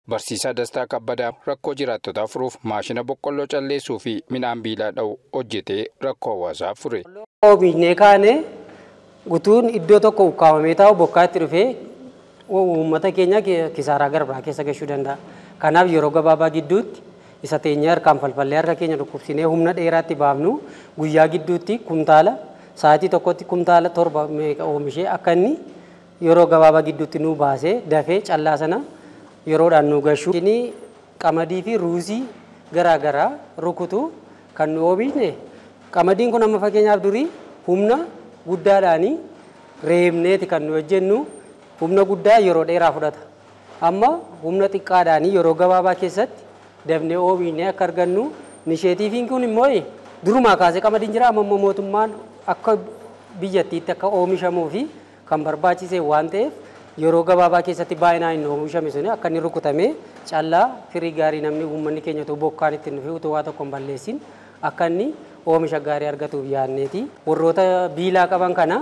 Barsiisaa Dastaa Kabbadaa rakkoo jiraattotaa furuuf maashina boqqolloo calleessuu fi midhaan biilaa dha'u hojjetee rakkoo hawaasaa fure. Oomishni kaane gutuun iddoo tokko ukkaamamee taa'u bokkaatti dhufee uummata keenya kisaaraa garbaa keessa gashuu danda'a. Kanaaf yeroo gabaabaa gidduutti isa teenyee harkaan falfallee harka keenya dhukkubsinee humna dheeraatti baafnu guyyaa gidduutti kumtaala sa'aatii tokkotti kumtaala 7 oomishee akka inni yeroo gabaabaa gidduutti nu baasee dafee callaa sana yeroodhaan nu gashu. Inni qamadii fi ruuzii garaagaraa rukutu kan nu oomishne qamadiin kun amma fakkeenyaaf durii humna guddaadhaanii reebneeti kan nu hojjennu humna guddaa yeroo dheeraa fudhata. Amma humna xiqqaadhaanii yeroo gabaabaa keessatti dafnee oomishne akka argannu nisheetiifiin kun immoo durumaa kaasee qamadiin jira amma mootummaan akka biyyattiitti akka oomishamuu fi kan barbaachise waan ta'eef yeroo gabaabaa keessatti baay'inaan inni oomishame sun akka inni rukutamee callaa firii gaarii namni uummanni keenya utuu bokkaan itti nufi utuu waa tokko hin balleessin akka inni oomisha gaarii argatuuf yaadneeti. Warroota biilaa qaban kana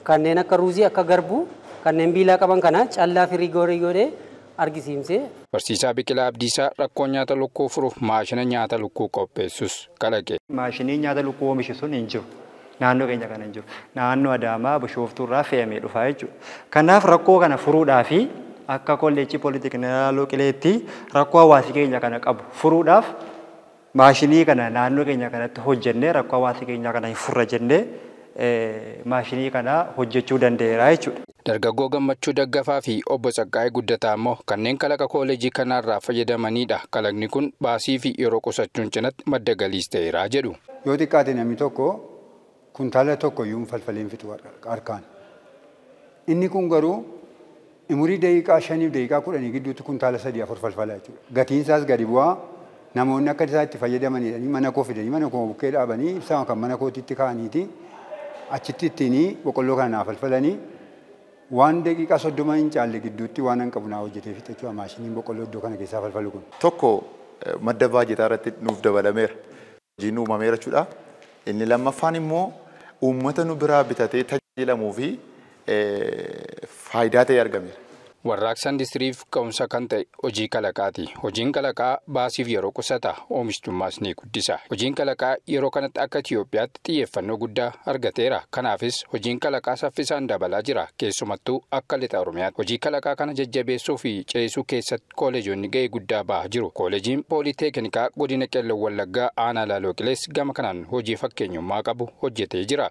kanneen akka ruuzii akka garbuu kanneen biilaa qaban kana callaa firii gaarii godhee argisiimsee. Barsiisaa Biqilaa Abdiisaa rakkoo nyaata lukkuu furuuf maashina nyaata lukkuu qopheessus kalaqe. Maashinii nyaata lukkuu oomishu sun hin jiru. Naannoo keenya kana hin jiru. Naannoo Adaamaa Bishooftuurraa fe'amee dhufaa jechuudha. Kanaaf rakkoo kana furuudhaaf akka kolleejjii Pooliteeknikaa Qileetti rakkoo hawaasi keenya kana qabu furuudhaaf maashinii kana naannoo keenya kanatti hojjennee rakkoo hawaasi keenya kana furra jennee maashinii kana hojjechuu danda'eera jechuudha. Dargaggoo Gammachuu Daggafaa fi obbo Tsaggaayee Guddataa immoo kanneen kalaqa kooleejii kanaarraa fayyadamanidha. Kalaqni kun baasii fi yeroo qusachuun cinatti madda galiis ta'eera jedhu. Yoo xiqqaate namni tokko kuntaala tokko iyyuu falfaleen fitu harkaan. Inni kun garuu umurii daqiiqaa 5 fi daqiiqaa 10 gidduutti kuntaala 3-4 falfalaa jechuudha. Gatiin isaas gadi bu'aa. Namoonni akka isaa itti fayyadamanidha. Mana koo fidanii mana koo bukkee dhaabanii ibsaa kan mana kootitti kaa'aniiti achitti ittiin boqqolloo kana naaf falfalanii waan daqiiqaa 30 hin caalle gidduutti waan hin qabu naa hojjetee fixachuu maashiniin boqqolloo iddoo kana keessaa falfalu kun. Tokko madda baajetaa irratti nuuf dabalameera. Hojiin uumameera jechuudha. Inni lammaffaan immoo uummata nu biraa bitatee tajaajilamuu fi faayidaa ta'e argameera. Warraaqsa industiriif ka'umsa kan ta'e hojii kalaqaati. Hojiin kalaqaa baasiif yeroo qusata oomishtummaas ni guddisa. Hojiin kalaqaa yeroo kanatti akka Itiyoophiyaatti xiyyeeffannoo guddaa argateera. Kanaafis hojiin kalaqaa saffisaan dabalaa jira. Keessumattuu akka lixa Oromiyaatti hojii kalaqaa kana jajjabeessuu fi ceesisuu keessatti kooleejonni ga'ee guddaa bahaa jiru. Kooleejiin Pooliteeknikaa godina Qellem Wallaggaa aanaa Laaloo Qilees gama kanaan hojii fakkeenyummaa qabu hojjetee jira.